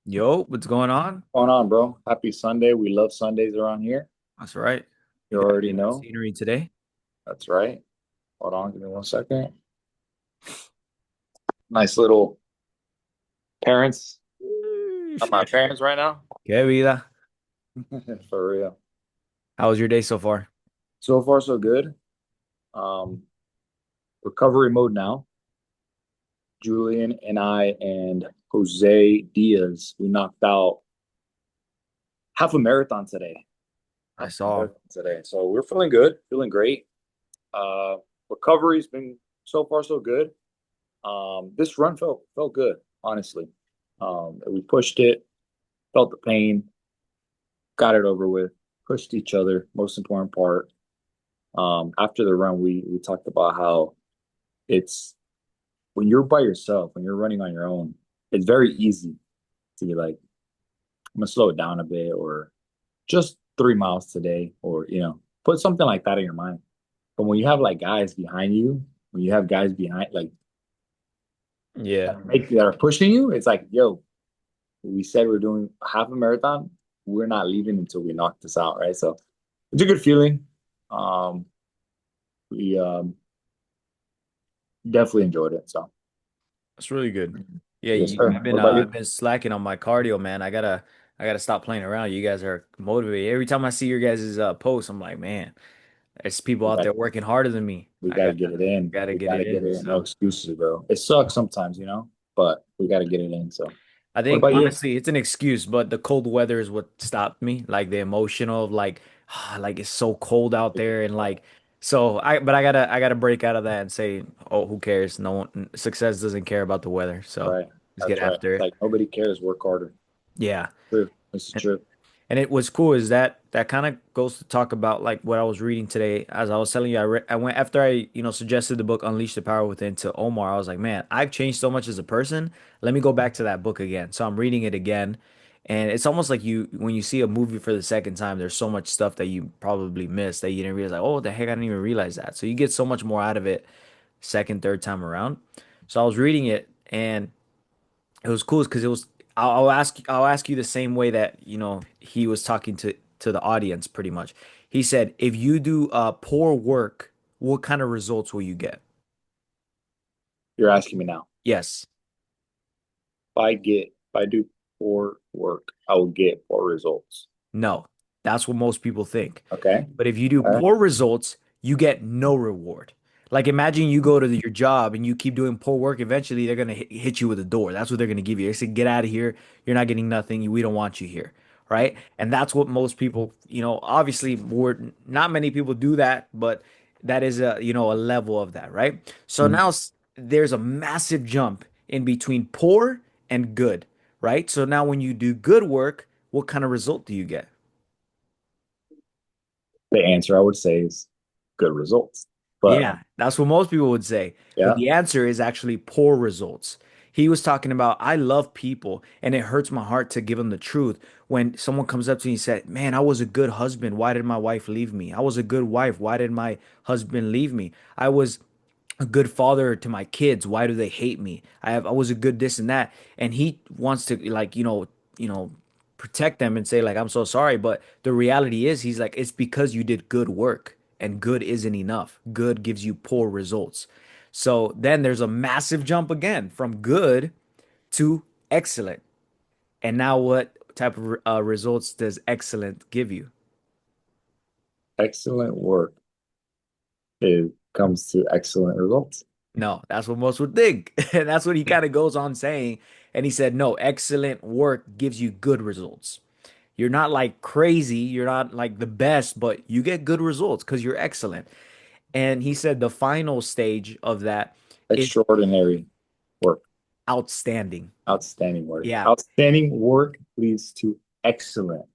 Yo, what's going on? Going on, bro? Happy Sunday. We love Sundays around here. That's right. You You got already any good know. scenery today? That's right. Hold on, give me 1 second. Nice little parents. Are my parents right now? Qué vida. For real. How was your day so far? So far, so good. Um, Recovery mode now. Julian and I and Jose Diaz, we knocked out half a marathon today. I Half a saw. marathon today. So we're feeling good, feeling great. Uh, Recovery's been so far so good. This run felt good, honestly. We pushed it, felt the pain, got it over with, pushed each other. Most important part. After the run, we talked about how it's when you're by yourself, when you're running on your own, it's very easy to be like, I'm gonna slow it down a bit, or just 3 miles today, or put something like that in your mind. But when you have like guys behind you, when you have guys behind like Yeah. that are pushing you, it's like, yo, we said we're doing half a marathon. We're not leaving until we knock this out, right? So it's a good feeling. Um, we definitely enjoyed it. So That's really good. Yeah, yes, sir. I've What been about I've you? been slacking on my cardio, man. I gotta stop playing around. You guys are motivated. Every time I see your guys' posts, I'm like, man, there's people We out got there working harder than me. we I got to gotta get it in. gotta We get got it to get in. it in. No So excuses, bro. It sucks sometimes, but we got to get it in. So I what think about you? honestly, it's an excuse, but the cold weather is what stopped me. Like the emotional of like, like it's so cold out there, and like, but I gotta break out of that and say, oh, who cares? No one, success doesn't care about the weather. So Right. let's get That's right. after It's it. like nobody cares. Work harder. Yeah. True. This is true. And it was cool is that kind of goes to talk about like what I was reading today. As I was telling you, I went after I suggested the book Unleash the Power Within to Omar. I was like, man, I've changed so much as a person. Let me go back to that book again. So I'm reading it again. And it's almost like you when you see a movie for the second time, there's so much stuff that you probably missed that you didn't realize, like, oh, what the heck, I didn't even realize that. So you get so much more out of it second, third time around. So I was reading it and it was cool because it was I'll ask you the same way that he was talking to the audience pretty much. He said, if you do poor work, what kind of results will you get? You're asking me now. Yes. If I do poor work, I will get poor results. No. That's what most people think. Okay. But if you do All right. poor results, you get no reward. Like imagine you go to your job and you keep doing poor work, eventually they're gonna hit you with a door. That's what they're gonna give you. They say, get out of here. You're not getting nothing. We don't want you here. Right? And that's what most people, obviously we're not many people do that, but that is a level of that, right? So Mm. now there's a massive jump in between poor and good, right? So now when you do good work, what kind of result do you get? The answer I would say is good results. But Yeah, that's what most people would say. But yeah, the answer is actually poor results. He was talking about, I love people and it hurts my heart to give them the truth. When someone comes up to me and said, man, I was a good husband. Why did my wife leave me? I was a good wife. Why did my husband leave me? I was a good father to my kids. Why do they hate me? I was a good this and that. And he wants to like, protect them and say like I'm so sorry, but the reality is he's like it's because you did good work and good isn't enough. Good gives you poor results. So then there's a massive jump again from good to excellent. And now what type of results does excellent give you? excellent work. It comes to excellent results. No, that's what most would think. And that's what he kind of goes on saying. And he said, no, excellent work gives you good results. You're not like crazy, you're not like the best, but you get good results because you're excellent. And he said the final stage of that is Extraordinary work. outstanding. Outstanding work. Yeah, Outstanding work leads to excellent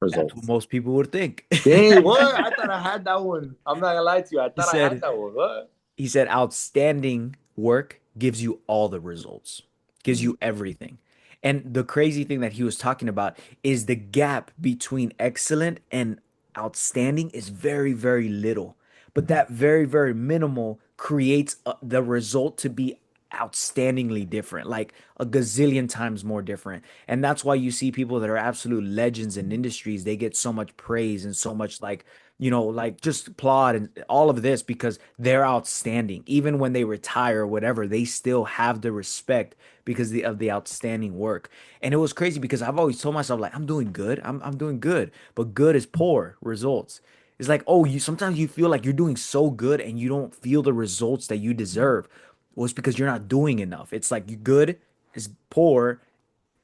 that's what results. most people would think. Dang, what? I thought I had that one. I'm not gonna lie to you. I He thought I had said that one. What? he said outstanding work gives you all the results, gives Mm. you everything. And the crazy thing that he was talking about is the gap between excellent and outstanding is very, very little. But that very, very minimal creates the result to be outstandingly different, like a gazillion times more different. And that's why you see people that are absolute legends in industries, they get so much praise and so much like, like just applaud and all of this because they're outstanding. Even when they retire or whatever, they still have the respect because of the outstanding work. And it was crazy because I've always told myself like I'm doing good. I'm doing good, but good is poor results. It's like, oh, you sometimes you feel like you're doing so good and you don't feel the results that you deserve. Well, it's because you're not doing enough. It's like you good is poor,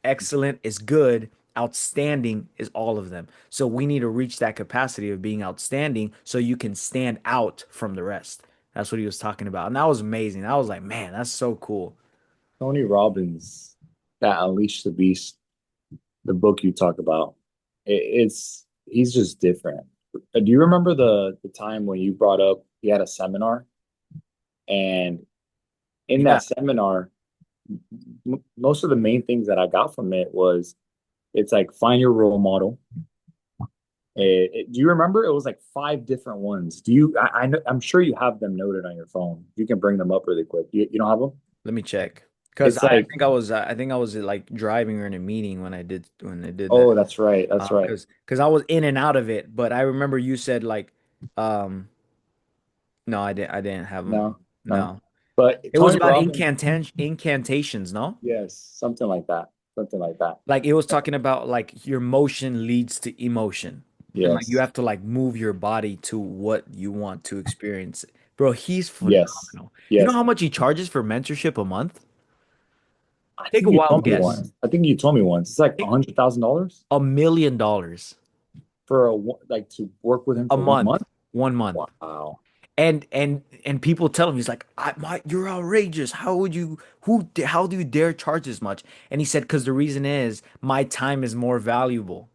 excellent is good, outstanding is all of them. So we need to reach that capacity of being outstanding so you can stand out from the rest. That's what he was talking about. And that was amazing. I was like, man, that's so cool. Tony Robbins, that Unleash the Beast, the book you talk about, it's he's just different. Do you remember the time when you brought up he had a seminar, and in Yeah. that seminar, most of the main things that I got from it was it's like find your role model. Do you remember? It was like five different ones. Do you? I know, I'm sure you have them noted on your phone. You can bring them up really quick. You don't have them? Let me check. Because It's like, I think I was like driving or in a meeting when I did that. oh, that's right, that's right. Because I was in and out of it, but I remember you said like, um, no, I didn't have them. No, no. No, But it was Tony about Robbins, incantations. No, yes, something like that, something like that. like it was talking about like your motion leads to emotion, and like you Yes, have to like move your body to what you want to experience. Bro, he's yes, phenomenal. You know yes. how much he charges for mentorship a month? I Take a think you wild told me guess. once. I think you told me once. It's like Take $100,000 $1 million for like to work with him a for one month, month. 1 month. Wow. And people tell him he's like, you're outrageous. How would you how do you dare charge this much? And he said, because the reason is my time is more valuable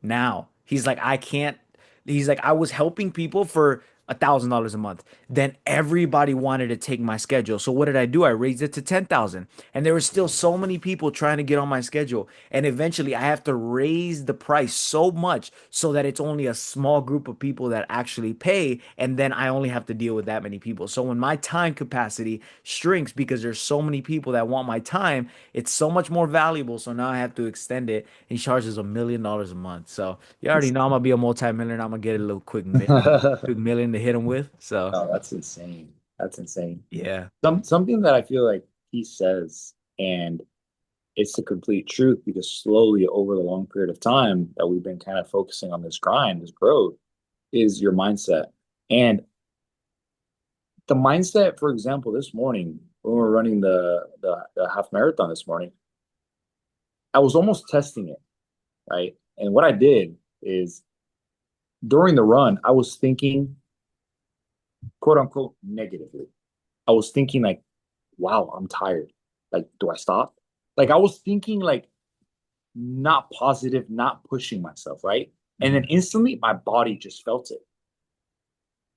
now. He's like, I can't. He's like, I was helping people for $1,000 a month. Then everybody wanted to take my schedule. So what did I do? I raised it to 10,000. And there were still so many people trying to get on my schedule. And eventually I have to raise the price so much so that it's only a small group of people that actually pay. And then I only have to deal with that many people. So when my time capacity shrinks because there's so many people that want my time, it's so much more valuable. So now I have to extend it. He charges $1 million a month. So you already know I'm gonna be a multi-millionaire. I'm gonna get a little quick million to hit him with. So Oh, that's insane. That's insane. yeah, Something that I feel like he says, and it's the complete truth because slowly over the long period of time that we've been kind of focusing on this grind, this growth, is your mindset. And the mindset, for example, this morning when we were running the half marathon this morning, I was almost testing it, right? And what I did is during the run, I was thinking, quote unquote, negatively. I was thinking like, wow, I'm tired. Like, do I stop? Like I was thinking like not positive, not pushing myself, right? And then mhm. instantly my body just felt it.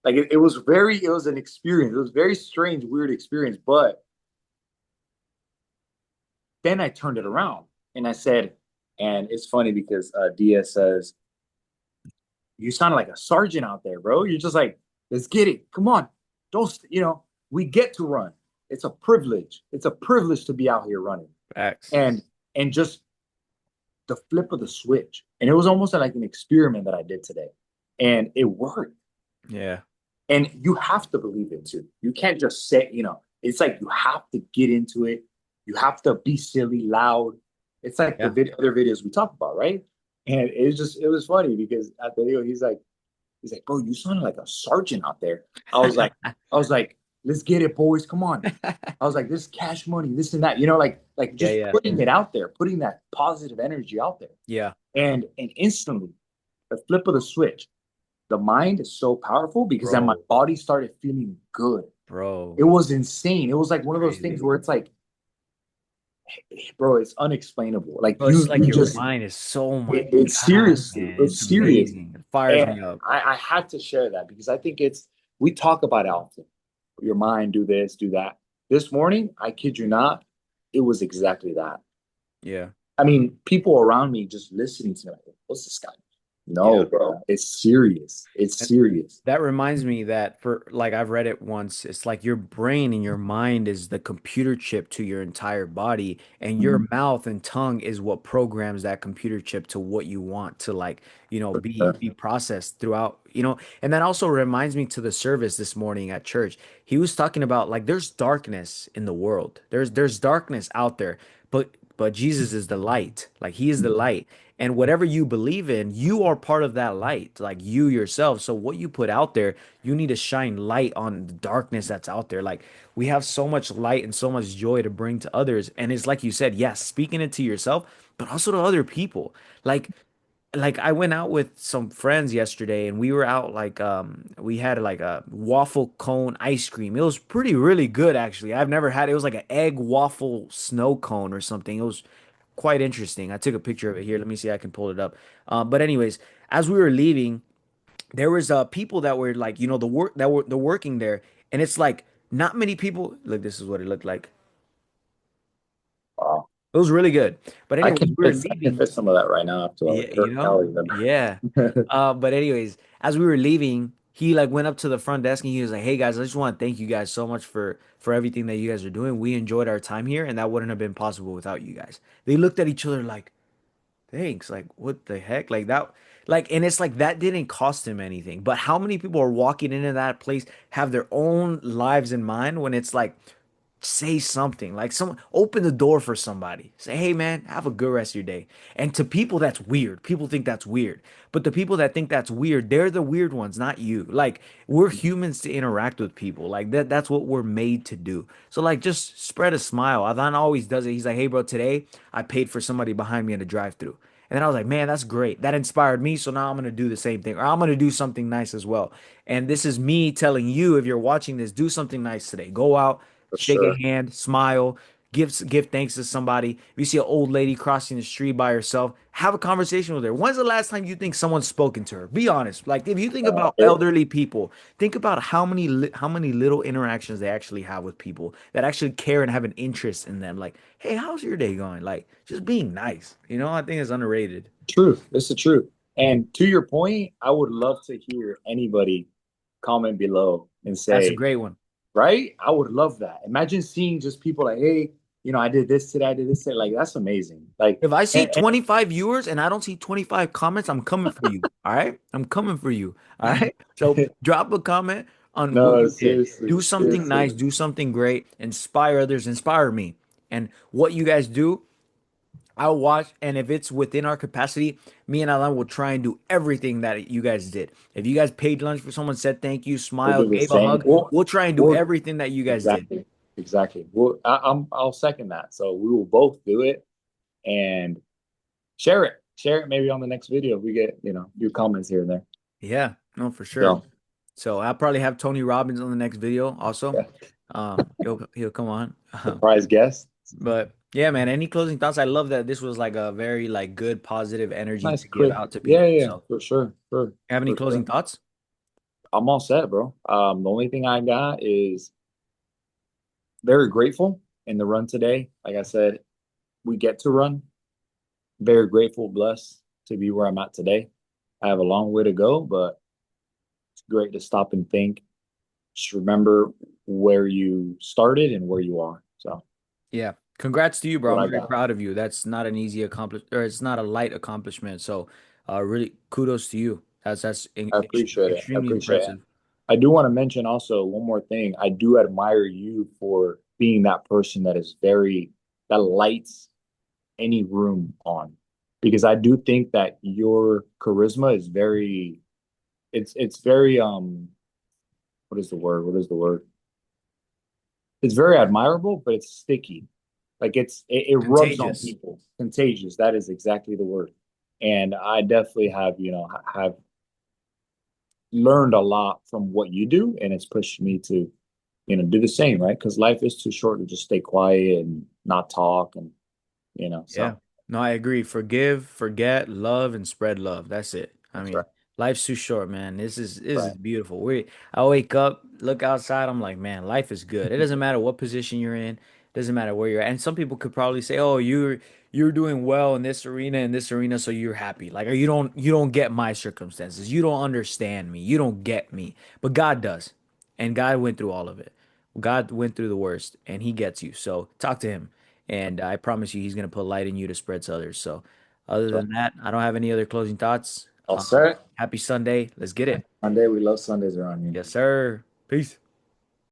Like it was an experience. It was a very strange, weird experience. But then I turned it around and I said, and it's funny because Diaz says, you sound like a sergeant out there, bro. You're just like, let's get it. Come on. Don't, we get to run. It's a privilege. It's a privilege to be out here running. Facts. And just the flip of the switch. And it was almost like an experiment that I did today. And it worked. Yeah, And you have to believe it too. You can't just say, it's like you have to get into it. You have to be silly, loud. It's like the yeah. other videos we talk about, right? And it was funny because at the video, he's like, bro, you sounded like a sergeant out there. I was like, let's get it, boys. Come on. I was like, this cash money, this and that, like Yeah, just yeah, putting it out there, putting that positive energy out there. yeah, And instantly, the flip of the switch, the mind is so powerful because then my bro, body started feeling good. bro. It was insane. It was like one of those things Crazy. where it's like, bro, it's unexplainable. Like Bro, it's you like your just mind is so my it's God, serious. man. It's It's serious. amazing. It fires And me up. I had to share that because I think we talk about it often. Your mind, do this, do that. This morning, I kid you not, it was exactly that. Yeah. I mean, people around me just listening to me, like, what's this guy? Yeah. No, bro. It's serious. It's serious. That reminds me that for like I've read it once, it's like your brain and your mind is the computer chip to your entire body, and your Mhm. mouth and tongue is what programs that computer chip to what you want to like, For be sure. be processed throughout. And that also reminds me to the service this morning at church. He was talking about like there's darkness in the world. There's darkness out there, but Jesus is the light. Like he is the light. And whatever you believe in, you are part of that light, like you yourself. So what you put out there, you need to shine light on the darkness that's out there. Like we have so much light and so much joy to bring to others. And it's like you said, yes, speaking it to yourself, but also to other people. Like like I went out with some friends yesterday and we were out like we had like a waffle cone ice cream. It was pretty really good actually. I've never had it. It was like an egg waffle snow cone or something. It was quite interesting. I took a picture of it here. Let me see. I can pull it up. But anyways, as we were leaving, there was people that were like, the work that were the working there, and it's like not many people. Look, this is what it looked like. Wow. It was really good. But I anyways, can we were fit I can leaving. fit some of that right now after Yeah, like calories yeah. in. But anyways, as we were leaving, he like went up to the front desk and he was like, "Hey guys, I just want to thank you guys so much for everything that you guys are doing. We enjoyed our time here, and that wouldn't have been possible without you guys." They looked at each other like, "Thanks." Like, what the heck? Like that, like, and it's like that didn't cost him anything. But how many people are walking into that place, have their own lives in mind when it's like say something like someone open the door for somebody, say hey man, have a good rest of your day. And to people that's weird, people think that's weird, but the people that think that's weird, they're the weird ones, not you. Like we're humans to interact with people like that's what we're made to do. So like just spread a smile. Adhan always does it. He's like, hey bro, today I paid for somebody behind me in a drive-through. And then I was like, man, that's great. That inspired me. So now I'm going to do the same thing, or I'm going to do something nice as well. And this is me telling you, if you're watching this, do something nice today. Go out, For shake a sure. hand, smile, give thanks to somebody. If you see an old lady crossing the street by herself, have a conversation with her. When's the last time you think someone's spoken to her? Be honest. Like if you think about It, elderly people, think about how many little interactions they actually have with people that actually care and have an interest in them. Like, hey, how's your day going? Like just being nice. I think it's underrated. truth. It's the truth. And to your point, I would love to hear anybody comment below and That's a say, great one. right? I would love that. Imagine seeing just people like, hey, I did this today, I did this today. Like, that's amazing. Like, If I see and 25 viewers and I don't see 25 comments, I'm coming for you. All right? I'm coming for you. All right? So drop a comment on what no, you did. seriously, Do something seriously, nice, do something great, inspire others, inspire me. And what you guys do, I'll watch. And if it's within our capacity, me and Alan will try and do everything that you guys did. If you guys paid lunch for someone, said thank you, we'll do smiled, the gave a same. hug, we'll try and do We'll everything that you guys did. exactly, exactly. I'll second that. So we will both do it and share it maybe on the next video if we get, new comments here and there. Yeah, no, for sure. So, So I'll probably have Tony Robbins on the next video also. yeah, He'll come on. surprise guest. But yeah, man, any closing thoughts? I love that this was like a very like good positive energy Nice, to give quick. out to Yeah, people. yeah, yeah, So, for sure, have any for closing sure. thoughts? I'm all set, bro. The only thing I got is very grateful in the run today. Like I said, we get to run. Very grateful, blessed to be where I'm at today. I have a long way to go, but it's great to stop and think. Just remember where you started and where you are. So Yeah. Congrats to you, bro. what I'm I very got. proud of you. That's not an easy or it's not a light accomplishment. So, really kudos to you. That's I appreciate it. I extremely appreciate it. impressive. I do want to mention also one more thing. I do admire you for being that person that lights any room on, because I do think that your charisma is it's very what is the word? What is the word? It's very admirable, but it's sticky. Like it rubs on Contagious. people. Contagious. That is exactly the word. And I definitely have, have learned a lot from what you do, and it's pushed me to, do the same, right? Because life is too short to just stay quiet and not talk and Yeah. so No, I agree. Forgive, forget, love, and spread love. That's it. I that's mean, right. life's too short, man. This is Right. beautiful. I wake up, look outside, I'm like, man, life is good. It doesn't matter what position you're in, Doesn't matter where you're at. And some people could probably say, "Oh, you're doing well in this arena, so you're happy." Like you don't get my circumstances. You don't understand me. You don't get me. But God does. And God went through all of it. God went through the worst and he gets you. So talk to him. And I promise you he's gonna put light in you to spread to others. So other So than that, I don't have any other closing thoughts. all set. Happy Sunday. Let's get it. Monday, we love Sundays around here. Yes, sir. Peace.